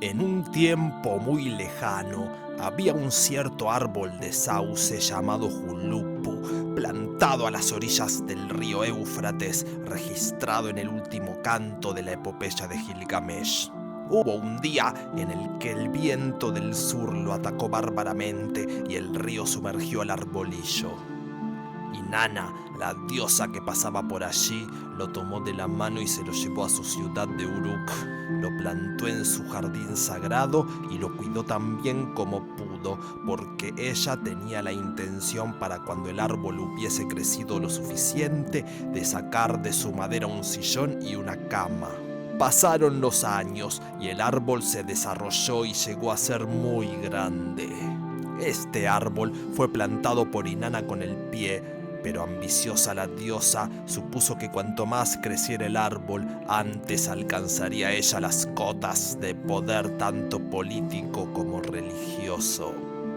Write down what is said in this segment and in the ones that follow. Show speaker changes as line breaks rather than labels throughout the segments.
En un tiempo muy lejano, había un cierto árbol de sauce llamado Julupu, plantado a las orillas del río Éufrates, registrado en el último canto de la epopeya de Gilgamesh. Hubo un día en el que el viento del sur lo atacó bárbaramente y el río sumergió al arbolillo. Inanna, la diosa que pasaba por allí, lo tomó de la mano y se lo llevó a su ciudad de Uruk. Lo plantó en su jardín sagrado y lo cuidó tan bien como pudo, porque ella tenía la intención, para cuando el árbol hubiese crecido lo suficiente, de sacar de su madera un sillón y una cama. Pasaron los años y el árbol se desarrolló y llegó a ser muy grande. Este árbol fue plantado por Inanna con el pie, pero ambiciosa la diosa supuso que cuanto más creciera el árbol, antes alcanzaría ella las cotas de poder tanto político como religioso.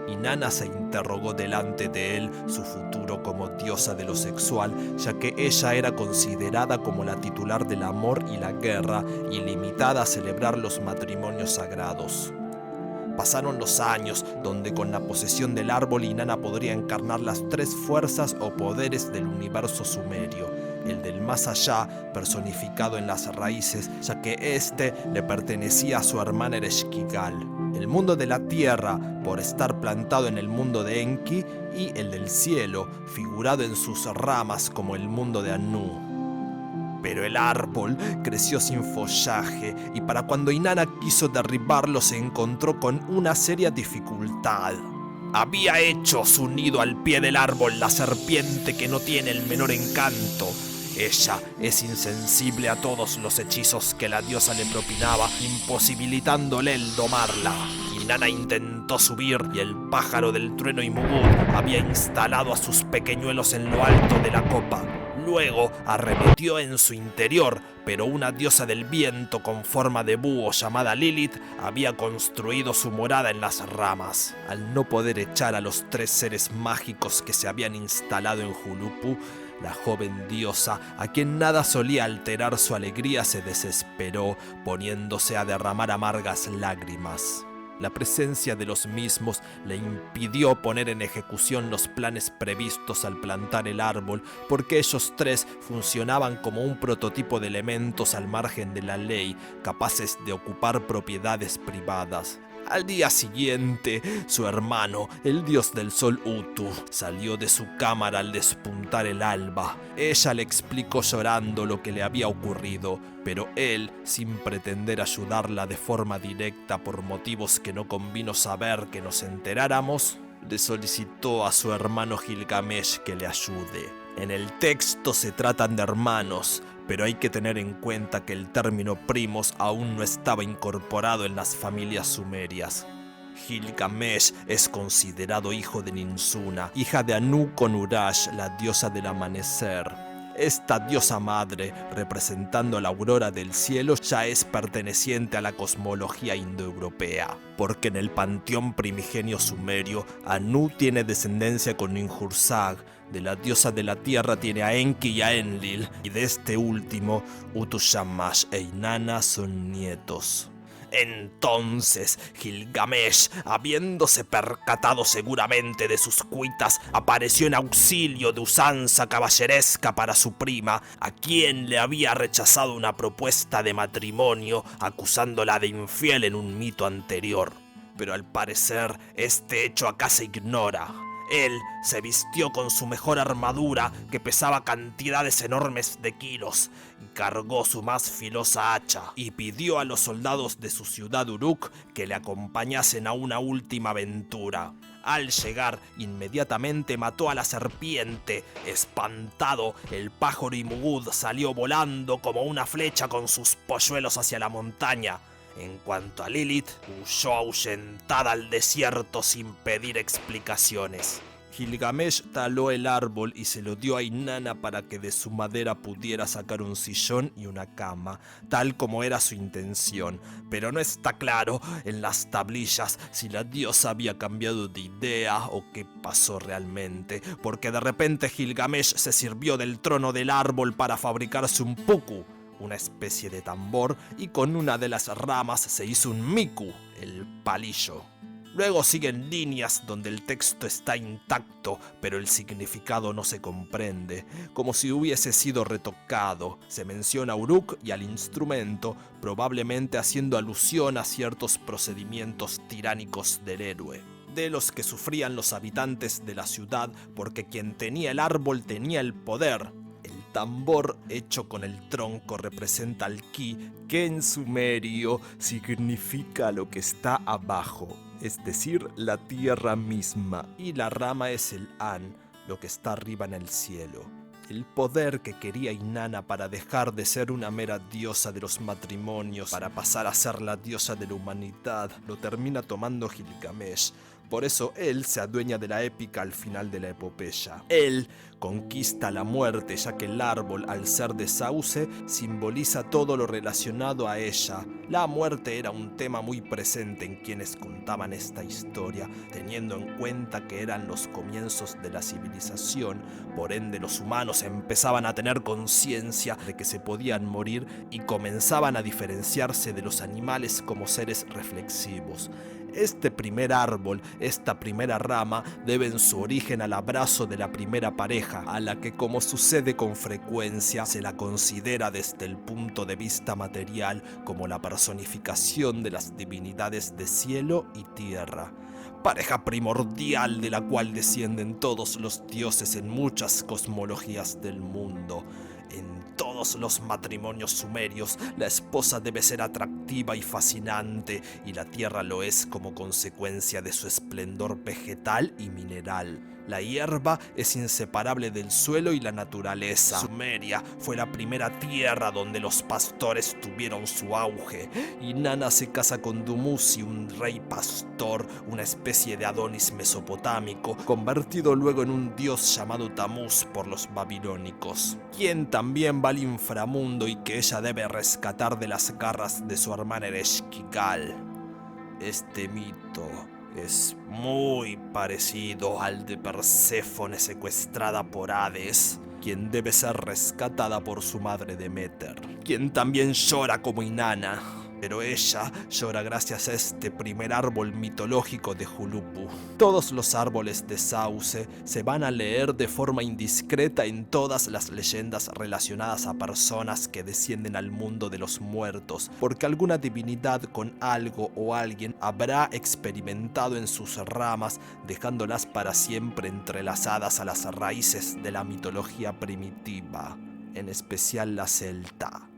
Inanna se interrogó delante de él su futuro como diosa de lo sexual, ya que ella era considerada como la titular del amor y la guerra, y limitada a celebrar los matrimonios sagrados. Pasaron los años, donde con la posesión del árbol Inanna podría encarnar las tres fuerzas o poderes del universo sumerio: el del más allá, personificado en las raíces, ya que éste le pertenecía a su hermana Ereshkigal; el mundo de la tierra, por estar plantado en el mundo de Enki; y el del cielo, figurado en sus ramas como el mundo de Anu. Pero el árbol creció sin follaje, y para cuando Inanna quiso derribarlo se encontró con una seria dificultad. Había hecho su nido al pie del árbol la serpiente que no tiene el menor encanto. Ella es insensible a todos los hechizos que la diosa le propinaba, imposibilitándole el domarla. Inanna intentó subir y el pájaro del trueno Imugud había instalado a sus pequeñuelos en lo alto de la copa. Luego arremetió en su interior, pero una diosa del viento con forma de búho llamada Lilith había construido su morada en las ramas. Al no poder echar a los tres seres mágicos que se habían instalado en Julupu, la joven diosa, a quien nada solía alterar su alegría, se desesperó, poniéndose a derramar amargas lágrimas. La presencia de los mismos le impidió poner en ejecución los planes previstos al plantar el árbol, porque ellos tres funcionaban como un prototipo de elementos al margen de la ley, capaces de ocupar propiedades privadas. Al día siguiente, su hermano, el dios del sol Utu, salió de su cámara al despuntar el alba. Ella le explicó llorando lo que le había ocurrido, pero él, sin pretender ayudarla de forma directa por motivos que no convino saber que nos enteráramos, le solicitó a su hermano Gilgamesh que le ayude. En el texto se tratan de hermanos, pero hay que tener en cuenta que el término primos aún no estaba incorporado en las familias sumerias. Gilgamesh es considerado hijo de Ninsuna, hija de Anu con Urash, la diosa del amanecer. Esta diosa madre, representando la aurora del cielo, ya es perteneciente a la cosmología indoeuropea, porque en el panteón primigenio sumerio, Anu tiene descendencia con Ninhursag, de la diosa de la tierra tiene a Enki y a Enlil, y de este último, Utu-Shamash e Inanna son nietos. Entonces Gilgamesh, habiéndose percatado seguramente de sus cuitas, apareció en auxilio de usanza caballeresca para su prima, a quien le había rechazado una propuesta de matrimonio, acusándola de infiel en un mito anterior. Pero al parecer este hecho acá se ignora. Él se vistió con su mejor armadura, que pesaba cantidades enormes de kilos, y cargó su más filosa hacha, y pidió a los soldados de su ciudad Uruk que le acompañasen a una última aventura. Al llegar, inmediatamente mató a la serpiente. Espantado, el pájaro Imugud salió volando como una flecha con sus polluelos hacia la montaña. En cuanto a Lilith, huyó ahuyentada al desierto sin pedir explicaciones. Gilgamesh taló el árbol y se lo dio a Inanna para que de su madera pudiera sacar un sillón y una cama, tal como era su intención. Pero no está claro en las tablillas si la diosa había cambiado de idea o qué pasó realmente, porque de repente Gilgamesh se sirvió del trono del árbol para fabricarse un puku, una especie de tambor, y con una de las ramas se hizo un miku, el palillo. Luego siguen líneas donde el texto está intacto, pero el significado no se comprende, como si hubiese sido retocado. Se menciona a Uruk y al instrumento, probablemente haciendo alusión a ciertos procedimientos tiránicos del héroe, de los que sufrían los habitantes de la ciudad, porque quien tenía el árbol tenía el poder. El tambor hecho con el tronco representa al ki, que en sumerio significa lo que está abajo, es decir, la tierra misma, y la rama es el an, lo que está arriba en el cielo. El poder que quería Inanna para dejar de ser una mera diosa de los matrimonios para pasar a ser la diosa de la humanidad lo termina tomando Gilgamesh. Por eso él se adueña de la épica al final de la epopeya. Él conquista la muerte, ya que el árbol, al ser de sauce, simboliza todo lo relacionado a ella. La muerte era un tema muy presente en quienes contaban esta historia, teniendo en cuenta que eran los comienzos de la civilización. Por ende, los humanos empezaban a tener conciencia de que se podían morir y comenzaban a diferenciarse de los animales como seres reflexivos. Este primer árbol, esta primera rama, deben su origen al abrazo de la primera pareja, a la que, como sucede con frecuencia, se la considera desde el punto de vista material como la personificación de las divinidades de cielo y tierra. Pareja primordial de la cual descienden todos los dioses en muchas cosmologías del mundo. En todos los matrimonios sumerios, la esposa debe ser atractiva y fascinante, y la tierra lo es como consecuencia de su esplendor vegetal y mineral. La hierba es inseparable del suelo y la naturaleza. Sumeria fue la primera tierra donde los pastores tuvieron su auge. Inanna se casa con Dumuzi, un rey pastor, una especie de Adonis mesopotámico, convertido luego en un dios llamado Tamuz por los babilónicos, quien también va al inframundo y que ella debe rescatar de las garras de su hermana Ereshkigal. Este mito es muy parecido al de Perséfone secuestrada por Hades, quien debe ser rescatada por su madre Demeter, quien también llora como Inanna, pero ella llora gracias a este primer árbol mitológico de Huluppu. Todos los árboles de sauce se van a leer de forma indiscreta en todas las leyendas relacionadas a personas que descienden al mundo de los muertos, porque alguna divinidad con algo o alguien habrá experimentado en sus ramas, dejándolas para siempre entrelazadas a las raíces de la mitología primitiva, en especial la celta.